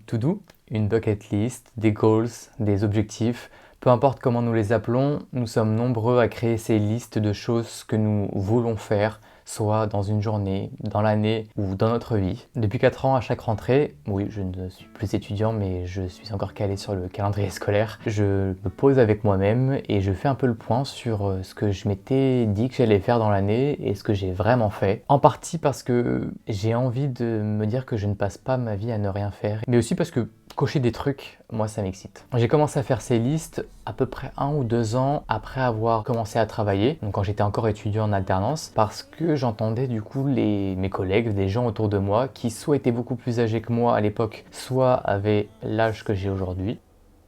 to-do, une bucket list, des goals, des objectifs. Peu importe comment nous les appelons, nous sommes nombreux à créer ces listes de choses que nous voulons faire, soit dans une journée, dans l'année ou dans notre vie. Depuis 4 ans, à chaque rentrée, oui, je ne suis plus étudiant, mais je suis encore calé sur le calendrier scolaire, je me pose avec moi-même et je fais un peu le point sur ce que je m'étais dit que j'allais faire dans l'année et ce que j'ai vraiment fait. En partie parce que j'ai envie de me dire que je ne passe pas ma vie à ne rien faire, mais aussi parce que cocher des trucs, moi ça m'excite. J'ai commencé à faire ces listes à peu près 1 ou 2 ans après avoir commencé à travailler, donc quand j'étais encore étudiant en alternance, parce que j'entendais du coup mes collègues, des gens autour de moi qui soit étaient beaucoup plus âgés que moi à l'époque, soit avaient l'âge que j'ai aujourd'hui,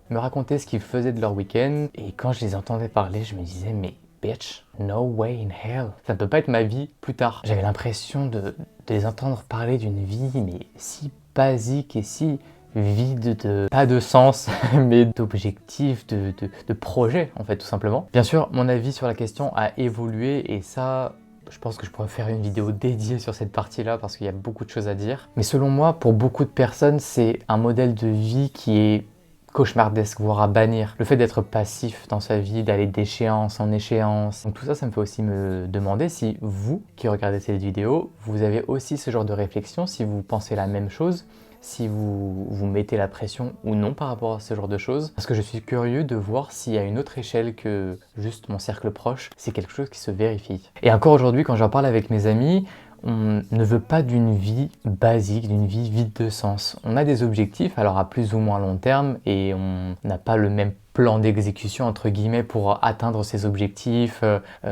me raconter ce qu'ils faisaient de leur week-end, et quand je les entendais parler, je me disais mais bitch, no way in hell, ça ne peut pas être ma vie plus tard. J'avais l'impression de les entendre parler d'une vie mais si basique et si vide de, pas de sens, mais d'objectifs, de projets en fait tout simplement. Bien sûr, mon avis sur la question a évolué et ça, je pense que je pourrais faire une vidéo dédiée sur cette partie-là parce qu'il y a beaucoup de choses à dire. Mais selon moi, pour beaucoup de personnes, c'est un modèle de vie qui est cauchemardesque, voire à bannir. Le fait d'être passif dans sa vie, d'aller d'échéance en échéance. Donc tout ça, ça me fait aussi me demander si vous, qui regardez cette vidéo, vous avez aussi ce genre de réflexion, si vous pensez la même chose, si vous vous mettez la pression ou non par rapport à ce genre de choses. Parce que je suis curieux de voir s'il y a une autre échelle que juste mon cercle proche, c'est quelque chose qui se vérifie. Et encore aujourd'hui, quand j'en parle avec mes amis, on ne veut pas d'une vie basique, d'une vie vide de sens. On a des objectifs, alors à plus ou moins long terme, et on n'a pas le même plan d'exécution entre guillemets pour atteindre ses objectifs,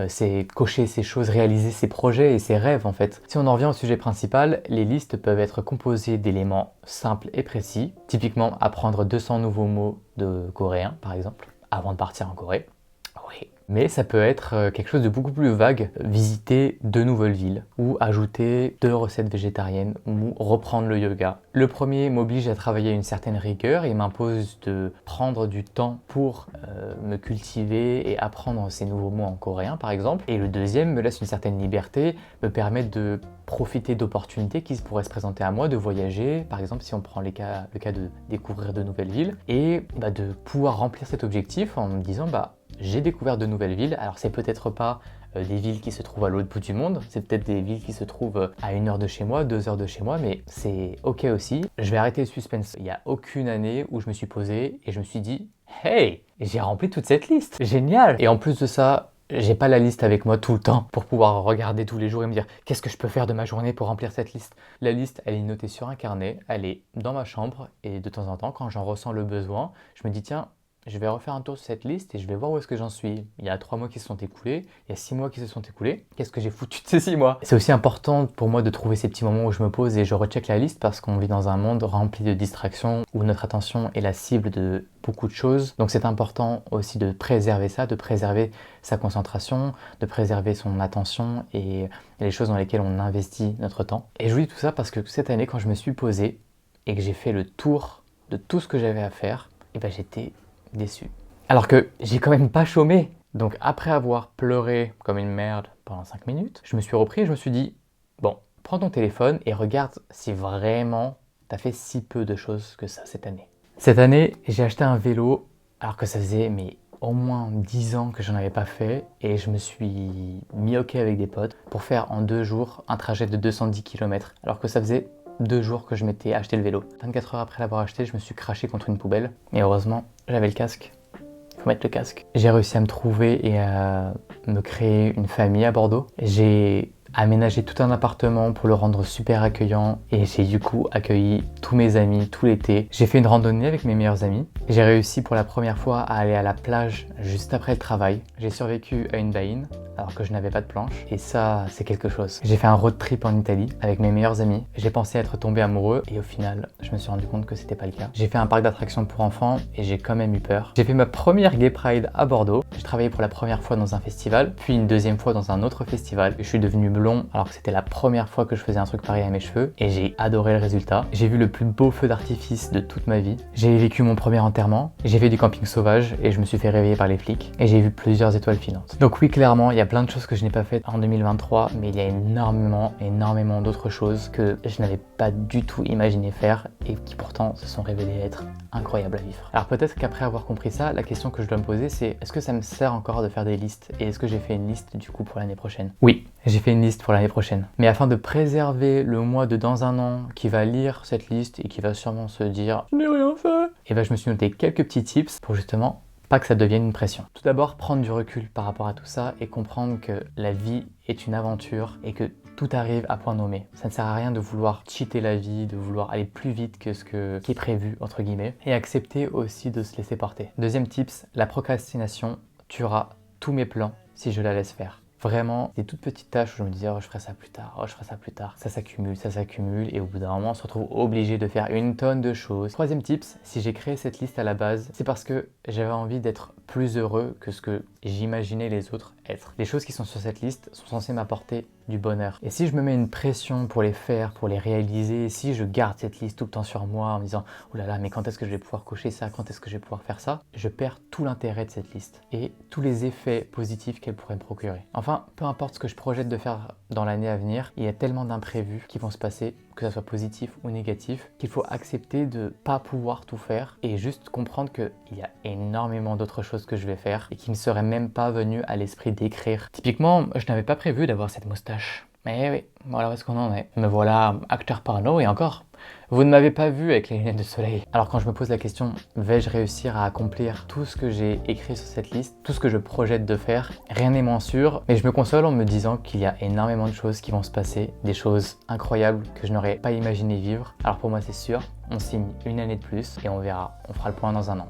c'est cocher ces choses, réaliser ses projets et ses rêves en fait. Si on en revient au sujet principal, les listes peuvent être composées d'éléments simples et précis, typiquement apprendre 200 nouveaux mots de coréen par exemple, avant de partir en Corée. Oui. Mais ça peut être quelque chose de beaucoup plus vague, visiter 2 nouvelles villes, ou ajouter 2 recettes végétariennes, ou reprendre le yoga. Le premier m'oblige à travailler une certaine rigueur et m'impose de prendre du temps pour me cultiver et apprendre ces nouveaux mots en coréen par exemple. Et le deuxième me laisse une certaine liberté, me permet de profiter d'opportunités qui pourraient se présenter à moi, de voyager, par exemple si on prend le cas de découvrir de nouvelles villes, et de pouvoir remplir cet objectif en me disant j'ai découvert de nouvelles villes, alors c'est peut-être pas des villes qui se trouvent à l'autre bout du monde, c'est peut-être des villes qui se trouvent à 1 heure de chez moi, 2 heures de chez moi, mais c'est ok aussi. Je vais arrêter le suspense. Il n'y a aucune année où je me suis posé et je me suis dit « Hey, j'ai rempli toute cette liste, génial !» Et en plus de ça, j'ai pas la liste avec moi tout le temps pour pouvoir regarder tous les jours et me dire qu'est-ce que je peux faire de ma journée pour remplir cette liste. La liste, elle est notée sur un carnet, elle est dans ma chambre et de temps en temps, quand j'en ressens le besoin, je me dis tiens, je vais refaire un tour sur cette liste et je vais voir où est-ce que j'en suis. Il y a 3 mois qui se sont écoulés, il y a 6 mois qui se sont écoulés. Qu'est-ce que j'ai foutu de ces 6 mois? C'est aussi important pour moi de trouver ces petits moments où je me pose et je recheck la liste parce qu'on vit dans un monde rempli de distractions où notre attention est la cible de beaucoup de choses. Donc c'est important aussi de préserver ça, de préserver sa concentration, de préserver son attention et les choses dans lesquelles on investit notre temps. Et je vous dis tout ça parce que cette année, quand je me suis posé et que j'ai fait le tour de tout ce que j'avais à faire, j'étais déçu. Alors que j'ai quand même pas chômé. Donc après avoir pleuré comme une merde pendant 5 minutes, je me suis repris et je me suis dit bon, prends ton téléphone et regarde si vraiment t'as fait si peu de choses que ça cette année. Cette année, j'ai acheté un vélo alors que ça faisait au moins 10 ans que j'en avais pas fait et je me suis mis ok avec des potes pour faire en 2 jours un trajet de 210 km alors que ça faisait 2 jours que je m'étais acheté le vélo. 24 heures après l'avoir acheté, je me suis craché contre une poubelle. Et heureusement, j'avais le casque. Faut mettre le casque. J'ai réussi à me trouver et à me créer une famille à Bordeaux. J'ai aménagé tout un appartement pour le rendre super accueillant et j'ai du coup accueilli tous mes amis tout l'été. J'ai fait une randonnée avec mes meilleurs amis. J'ai réussi pour la première fois à aller à la plage juste après le travail. J'ai survécu à une baïne alors que je n'avais pas de planche et ça c'est quelque chose. J'ai fait un road trip en Italie avec mes meilleurs amis. J'ai pensé être tombé amoureux et au final je me suis rendu compte que c'était pas le cas. J'ai fait un parc d'attractions pour enfants et j'ai quand même eu peur. J'ai fait ma première Gay Pride à Bordeaux. J'ai travaillé pour la première fois dans un festival, puis une deuxième fois dans un autre festival. Je suis devenu blond alors que c'était la première fois que je faisais un truc pareil à mes cheveux et j'ai adoré le résultat. J'ai vu le plus beau feu d'artifice de toute ma vie. J'ai vécu mon premier enterrement. J'ai fait du camping sauvage et je me suis fait réveiller par les flics et j'ai vu plusieurs étoiles filantes. Donc oui, clairement, il y a a plein de choses que je n'ai pas faites en 2023, mais il y a énormément d'autres choses que je n'avais pas du tout imaginé faire et qui pourtant se sont révélées être incroyables à vivre. Alors peut-être qu'après avoir compris ça, la question que je dois me poser c'est est-ce que ça me sert encore de faire des listes et est-ce que j'ai fait une liste du coup pour l'année prochaine? Oui, j'ai fait une liste pour l'année prochaine. Mais afin de préserver le moi de dans un an qui va lire cette liste et qui va sûrement se dire je n'ai rien fait, et ben je me suis noté quelques petits tips pour justement pas que ça devienne une pression. Tout d'abord, prendre du recul par rapport à tout ça et comprendre que la vie est une aventure et que tout arrive à point nommé. Ça ne sert à rien de vouloir cheater la vie, de vouloir aller plus vite que qui est prévu, entre guillemets, et accepter aussi de se laisser porter. Deuxième tips, la procrastination tuera tous mes plans si je la laisse faire. Vraiment, des toutes petites tâches où je me disais oh je ferai ça plus tard, oh je ferai ça plus tard. Ça s'accumule et au bout d'un moment on se retrouve obligé de faire une tonne de choses. Troisième tips, si j'ai créé cette liste à la base, c'est parce que j'avais envie d'être plus heureux que ce que j'imaginais les autres être. Les choses qui sont sur cette liste sont censées m'apporter du bonheur. Et si je me mets une pression pour les faire, pour les réaliser, si je garde cette liste tout le temps sur moi en me disant oh là là mais quand est-ce que je vais pouvoir cocher ça, quand est-ce que je vais pouvoir faire ça, je perds tout l'intérêt de cette liste et tous les effets positifs qu'elle pourrait me procurer. Enfin, peu importe ce que je projette de faire dans l'année à venir, il y a tellement d'imprévus qui vont se passer, que ça soit positif ou négatif, qu'il faut accepter de pas pouvoir tout faire et juste comprendre qu'il y a énormément d'autres choses que je vais faire et qui ne me seraient même pas venues à l'esprit d'écrire. Typiquement, je n'avais pas prévu d'avoir cette moustache. Mais oui, voilà où est-ce qu'on en est. Me voilà acteur porno et encore. Vous ne m'avez pas vu avec les lunettes de soleil. Alors quand je me pose la question, vais-je réussir à accomplir tout ce que j'ai écrit sur cette liste, tout ce que je projette de faire? Rien n'est moins sûr, mais je me console en me disant qu'il y a énormément de choses qui vont se passer, des choses incroyables que je n'aurais pas imaginé vivre. Alors pour moi c'est sûr, on signe une année de plus et on verra, on fera le point dans un an.